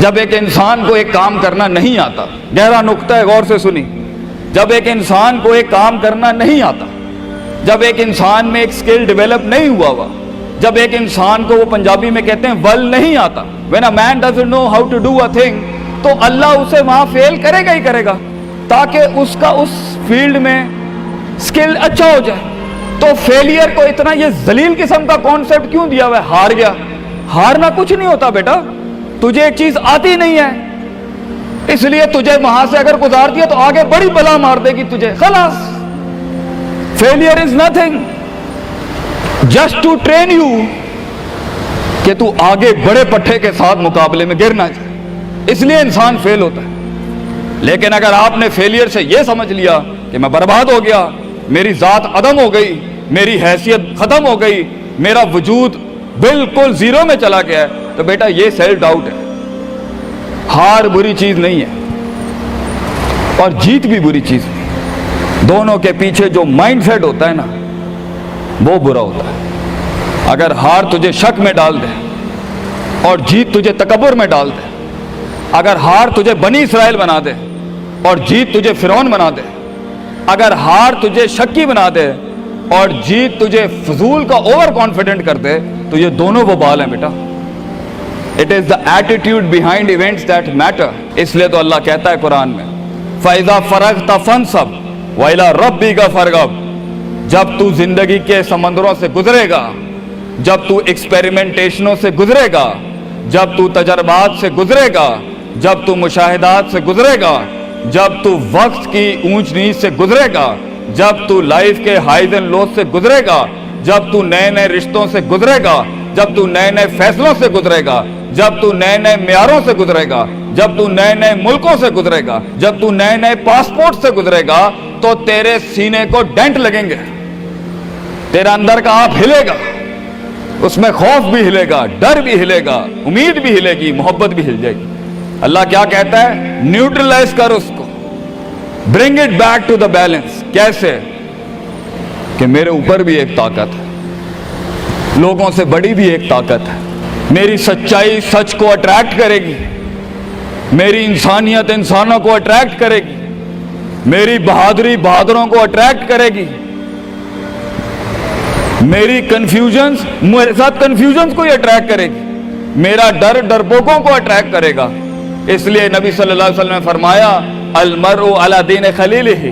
جب ایک انسان کو ایک کام کرنا نہیں آتا، گہرا نقطہ ہے، غور سے سنی، جب ایک انسان کو ایک کام کرنا نہیں آتا، جب ایک انسان میں ایک سکل ڈیولپ نہیں ہوا، جب ایک انسان کو وہ پنجابی میں کہتے ہیں ول نہیں آتا، when a man doesn't know how to do a thing، تو اللہ اسے وہاں فیل کرے گا ہی کرے گا تاکہ اس کا اس فیلڈ میں سکل اچھا ہو جائے۔ تو فیلئر کو اتنا یہ ذلیل قسم کا کانسیپٹ کیوں دیا ہوا ہے؟ ہار گیا، ہارنا کچھ نہیں ہوتا بیٹا، تجھے ایک چیز آتی نہیں ہے اس لیے تجھے وہاں سے اگر گزار دیا تو آگے بڑی بلا مار دے گی تجھے، خلاص۔ Failure is nothing just to train you کہ تو آگے بڑے پٹھے کے ساتھ مقابلے میں گر نہ جائے، اس لیے انسان فیل ہوتا ہے۔ لیکن اگر آپ نے فیلئر سے یہ سمجھ لیا کہ میں برباد ہو گیا، میری ذات عدم ہو گئی، میری حیثیت ختم ہو گئی، میرا وجود بالکل زیرو میں چلا گیا ہے، تو بیٹا یہ سیلف ڈاؤٹ ہے۔ ہار بری چیز نہیں ہے اور جیت بھی بری چیز نہیں، دونوں کے پیچھے جو مائنڈ سیٹ ہوتا ہے نا وہ برا ہوتا ہے۔ اگر ہار تجھے شک میں ڈال دے اور جیت تجھے تکبر میں ڈال دے، اگر ہار تجھے بنی اسرائیل بنا دے اور جیت تجھے فرعون بنا دے، اگر ہار تجھے شکی بنا دے اور جیت تجھے فضول کا اوور کانفیڈنٹ کر دے، تو یہ دونوں وبال ہیں بیٹا۔ It is the attitude behind events that matter۔ اس لیے تو اللہ کہتا ہے قرآن میں فَإِذَا فَرَغْتَ فَانْصَبْ وَإِلَىٰ رَبِّكَ فَارْغَب۔ جب تو زندگی کے سمندروں سے گزرے گا، جب تو ایکسپیریمنٹیشنوں سے گزرے گا، جب تو تجربات سے گزرے گا، جب تو مشاہدات سے گزرے گا، جب تو وقت کی اونچ نیچ سے گزرے گا، جب تو لائف کے ہائیز اینڈ لوز سے گزرے گا، جب تو نئے نئے رشتوں سے گزرے گا، جب تو نئے نئے فیصلوں سے گزرے گا، جب تو نئے نئے معیاروں سے گزرے گا، جب تو نئے نئے ملکوں سے گزرے گا، جب تو نئے نئے پاسپورٹ سے گزرے گا، تو تیرے سینے کو ڈینٹ لگیں گے، تیرا اندر کا آپ ہلے گا، اس میں خوف بھی ہلے گا، ڈر بھی ہلے گا، امید بھی ہلے گی، محبت بھی ہل جائے گی۔ اللہ کیا کہتا ہے؟ نیوٹرلائز کر اس کو، bring it back to the balance. کیسے؟ کہ میرے اوپر بھی ایک طاقت ہے، لوگوں سے بڑی بھی ایک طاقت ہے، میری سچائی سچ کو اٹریکٹ کرے گی، میری انسانیت انسانوں کو اٹریکٹ کرے گی، میری بہادری بہادروں کو اٹریکٹ کرے گی، میری کنفیوژنز میرے ساتھ کنفیوژنز کو ہی اٹریکٹ کرے گی، میرا ڈر ڈرپوکوں کو اٹریکٹ کرے گا۔ اس لیے نبی صلی اللہ علیہ وسلم نے فرمایا المرء علی دین خلیلہ،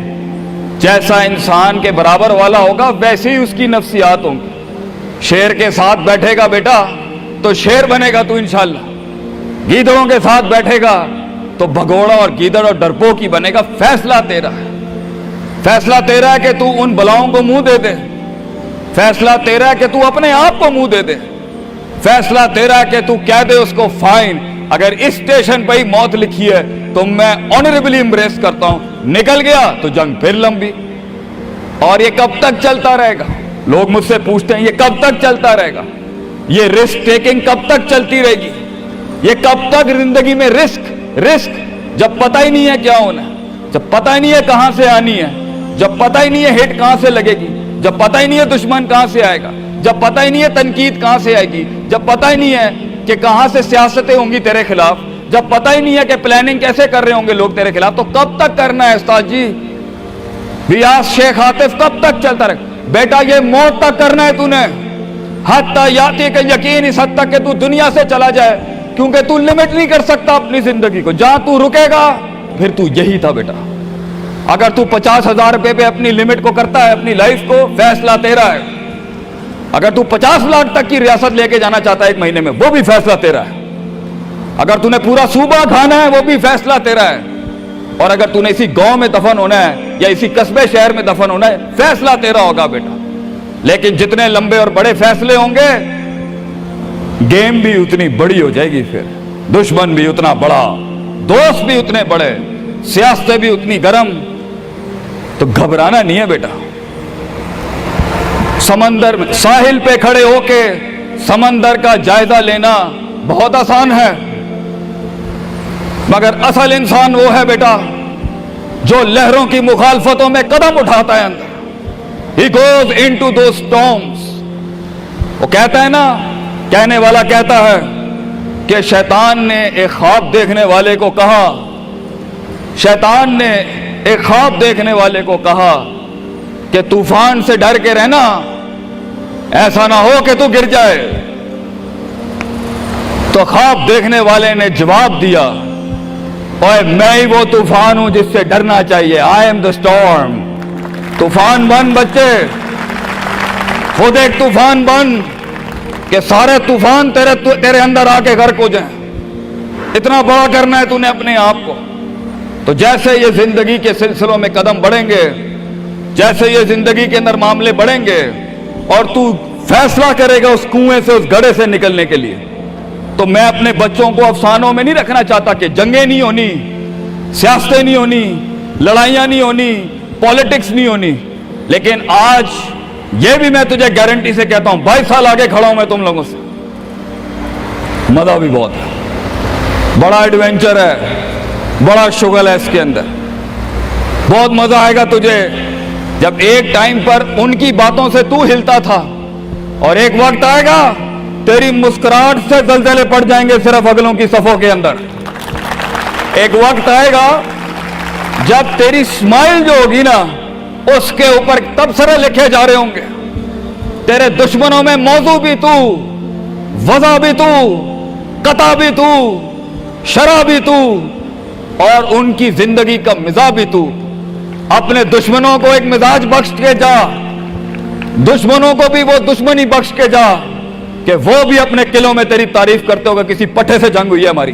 جیسا انسان کے برابر والا ہوگا ویسے ہی اس کی نفسیات ہوں گی۔ شیر کے ساتھ بیٹھے گا بیٹا تو شیر بنے گا تو انشاءاللہ، گیدڑوں کے ساتھ بیٹھے گا تو بھگوڑا اور گیدڑ اور ڈرپوک ہی بنے گا۔ فیصلہ تیرا ہے، فیصلہ تیرا ہے کہ تو ان بلاؤں کو منہ دے دے، فیصلہ تیرا ہے کہ تو اپنے آپ کو منہ دے دے، فیصلہ تیرا ہے کہ تو کہہ دے اس کو فائن، اگر اس اسٹیشن پہ ہی موت لکھی ہے تو میں آنریبلی امبریس کرتا ہوں، نکل گیا تو جنگ پھر لمبی۔ اور یہ کب تک چلتا رہے گا؟ لوگ مجھ سے پوچھتے ہیں یہ کب تک چلتا رہے گا؟ یہ رسک ٹیکنگ کب تک چلتی رہے گی؟ یہ کب تک زندگی میں رسک جب پتہ ہی نہیں ہے کیا ہونا ہے، جب پتہ ہی نہیں ہے کہاں سے آنی ہے، جب پتہ ہی نہیں ہے ہٹ کہاں سے لگے گی، جب پتہ ہی نہیں ہے دشمن کہاں سے آئے گا، جب پتہ ہی نہیں ہے تنقید کہاں سے آئے گی، جب پتہ ہی نہیں ہے کہ کہاں سے سیاستیں ہوں گی تیرے خلاف، جب پتہ ہی نہیں ہے کہ پلاننگ کیسے کر رہے ہوں گے لوگ تیرے خلاف، تو کب تک کرنا ہے استاد جی؟ ریاض شیخ عاطف کب تک چلتا رہے؟ بیٹا یہ موت تک کرنا ہے تو نے، حتی یاتی کہ یقین اس حد تک کہ تو دنیا سے چلا جائے، کیونکہ تو لمٹ نہیں کر سکتا اپنی زندگی کو، جہاں تو رکے گا پھر تو یہی تھا بیٹا۔ اگر تو 50,000 روپے پہ اپنی لمٹ کو کرتا ہے اپنی لائف کو، فیصلہ تیرا ہے۔ اگر تو 50 لاکھ تک کی ریاست لے کے جانا چاہتا ہے ایک مہینے میں، وہ بھی فیصلہ تیرا ہے۔ اگر تو نے پورا صوبہ کھانا ہے وہ بھی فیصلہ تیرا ہے۔ اور اگر تو نے اسی گاؤں میں دفن ہونا ہے یا اسی قصبے شہر میں دفن ہونا ہے، فیصلہ تیرا ہوگا بیٹا۔ لیکن جتنے لمبے اور بڑے فیصلے ہوں گے، گیم بھی اتنی بڑی ہو جائے گی، پھر دشمن بھی اتنا بڑا، دوست بھی اتنے بڑے، سیاستیں بھی اتنی گرم، تو گھبرانا نہیں ہے بیٹا۔ سمندر میں ساحل پہ کھڑے ہو کے سمندر کا جائزہ لینا بہت آسان ہے، مگر اصل انسان وہ ہے بیٹا جو لہروں کی مخالفتوں میں قدم اٹھاتا ہے اندر۔ He goes into those storms۔ وہ کہتا ہے نا، کہنے والا کہتا ہے کہ شیطان نے ایک خواب دیکھنے والے کو کہا، شیطان نے ایک خواب دیکھنے والے کو کہا کہ طوفان سے ڈر کے رہنا، ایسا نہ ہو کہ تو گر جائے۔ تو خواب دیکھنے والے نے جواب دیا، اوے میں ہی وہ طوفان ہوں جس سے ڈرنا چاہیے، آئی ایم دا اسٹارم۔ طوفان بن بچے، خود ایک طوفان بن کہ سارے طوفان تیرے اندر آ کے غرق ہو جائیں۔ اتنا بڑا کرنا ہے تو نے اپنے آپ کو۔ تو جیسے یہ زندگی کے سلسلوں میں قدم بڑھیں گے، جیسے یہ زندگی کے اندر معاملے بڑھیں گے اور تو فیصلہ کرے گا اس کنویں سے، اس گڑھے سے نکلنے کے لیے، تو میں اپنے بچوں کو افسانوں میں نہیں رکھنا چاہتا کہ جنگیں نہیں ہونی، سیاستیں نہیں ہونی، لڑائیاں نہیں ہونی، پالیٹکس نہیں ہونی، لیکن آج یہ بھی میں تجھے گارنٹی سے کہتا ہوں، 22 سال آگے کھڑا ہوں میں تم لوگوں سے، مزہ بھی بہت ہے، بڑا ایڈونچر ہے، بڑا شغل ہے اس کے اندر، بہت مزہ آئے گا تجھے جب ایک ٹائم پر ان کی باتوں سے تو ہلتا تھا اور ایک وقت آئے گا تیری مسکراہٹ سے زلزلے پڑ جائیں گے صرف اگلوں کی صفوں کے اندر۔ ایک وقت آئے گا جب تیری اسمائل جو ہوگی نا، اس کے اوپر تبصرے لکھے جا رہے ہوں گے، تیرے دشمنوں میں موضوع بھی تو، وضع بھی تو، قطع بھی تو، شرح بھی تو، اور ان کی زندگی کا مزاج بھی تو۔ اپنے دشمنوں کو ایک مزاج بخش کے جا، دشمنوں کو بھی وہ دشمنی بخش کے جا کہ وہ بھی اپنے قلعوں میں تیری تعریف کرتے ہوگا کسی پٹھے سے جنگ ہوئی ہے ہماری۔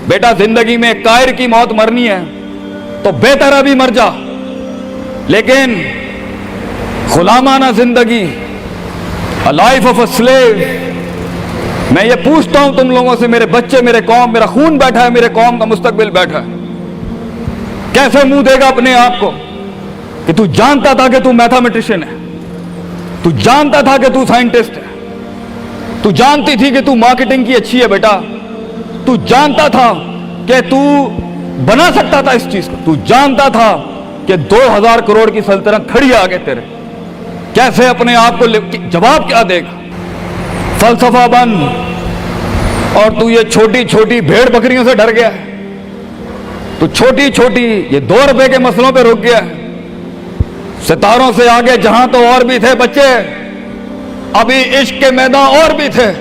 بیٹا زندگی میں قائر کی موت مرنی ہے تو بہتر ابھی مر جا، لیکن غلامانہ زندگی، a life of a slave، میں یہ پوچھتا ہوں تم لوگوں سے، میرے بچے، میرے قوم، میرا خون بیٹھا ہے، میرے قوم کا مستقبل بیٹھا ہے، کیسے منہ دے گا اپنے آپ کو کہ تو جانتا تھا کہ تو میتھمیٹیشین ہے، تو جانتا تھا کہ تو سائنٹسٹ ہے، تو جانتی تھی کہ تو مارکیٹنگ کی اچھی ہے بیٹا، تو جانتا تھا کہ تو بنا سکتا تھا اس چیز کو، تو جانتا تھا کہ 2000 کروڑ کی سلطنت کھڑی ہے آگے تیرے، کیسے اپنے آپ کو جواب کیا دے گا؟ فلسفہ بن، اور تو یہ چھوٹی چھوٹی بھیڑ بکریوں سے ڈر گیا ہے، تو چھوٹی چھوٹی یہ 2 روپے کے مسئلوں پہ رک گیا ہے۔ ستاروں سے آگے جہاں تو اور بھی تھے بچے، ابھی عشق کے میدان اور بھی تھے،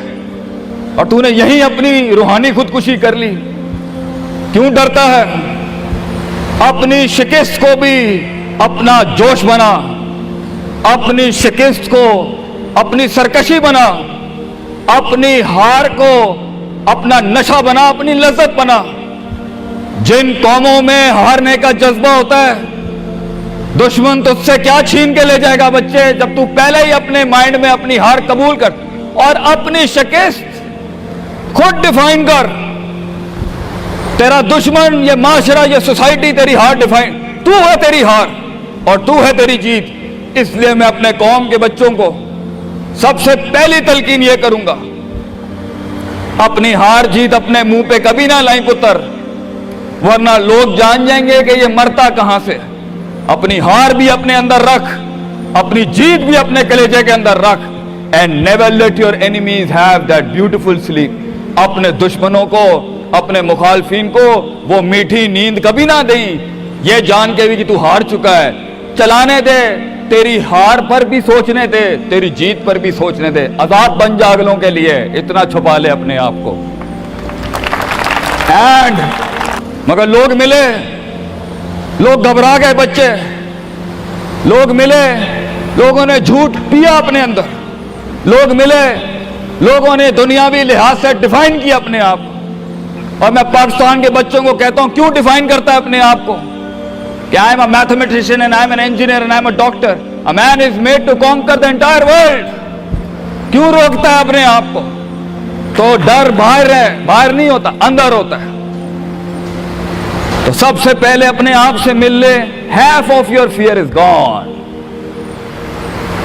اور تو نے یہیں اپنی روحانی خودکشی کر لی۔ کیوں ڈرتا ہے؟ اپنی شکست کو بھی اپنا جوش بنا، اپنی شکست کو اپنی سرکشی بنا، اپنی ہار کو اپنا نشہ بنا، اپنی لذت بنا۔ جن قوموں میں ہارنے کا جذبہ ہوتا ہے، دشمن تجھ سے کیا چھین کے لے جائے گا بچے، جب تو پہلے ہی اپنے مائنڈ میں اپنی ہار قبول کر اور اپنی شکست خود ڈیفائن کر۔ تیرا دشمن، یہ معاشرہ، یہ سوسائٹی تیری ہار ڈیفائن، تو ہے تیری ہار اور تو ہے تیری جیت۔ اس لیے میں اپنے قوم کے بچوں کو سب سے پہلی تلقین یہ کروں گا، اپنی ہار جیت اپنے منہ پہ کبھی نہ لائیں پتر، ورنہ لوگ جان جائیں گے کہ یہ مرتا کہاں سے۔ اپنی ہار بھی اپنے اندر رکھ، اپنی جیت بھی اپنے کلیجے کے اندر رکھ، and never let your enemies have that beautiful sleep۔ اپنے دشمنوں کو، اپنے مخالفین کو وہ میٹھی نیند کبھی نہ دیں، یہ جان کے بھی کہ تو ہار چکا ہے۔ چلانے دے، تیری ہار پر بھی سوچنے دے، تیری جیت پر بھی سوچنے دے۔ آزاد بن جا اگلوں کے لیے، اتنا چھپا لے اپنے آپ کو۔ اینڈ مگر لوگ ملے، لوگ گھبرا گئے بچے، لوگ ملے، لوگوں نے جھوٹ پیا اپنے اندر، لوگ ملے، لوگوں نے دنیاوی لحاظ سے ڈیفائن کیا اپنے آپ کو۔ اور میں پاکستان کے بچوں کو کہتا ہوں، کیوں ڈیفائن کرتا ہے اپنے آپ کو کہ I am a mathematician and I am an engineer and I am a doctor. A man is made to conquer the entire world. کیوں روکتا ہے اپنے آپ کو؟ تو ڈر باہر ہے، باہر نہیں ہوتا، اندر ہوتا ہے۔ تو سب سے پہلے اپنے آپ سے مل لے، half of your fear is gone۔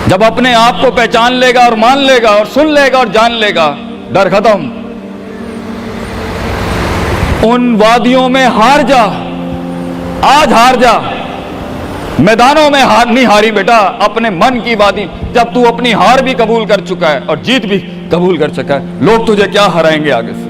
جب اپنے آپ کو پہچان لے گا اور مان لے گا اور سن لے گا اور جان لے گا، ڈر ختم۔ ان وادیوں میں ہار جا، آج ہار جا، میدانوں میں ہار نہیں ہاری بیٹا، اپنے من کی وادی۔ جب تو اپنی ہار بھی قبول کر چکا ہے اور جیت بھی قبول کر چکا ہے، لوگ تجھے کیا ہرائیں گے آگے سے؟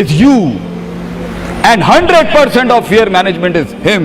is you and 100% of fear management is him.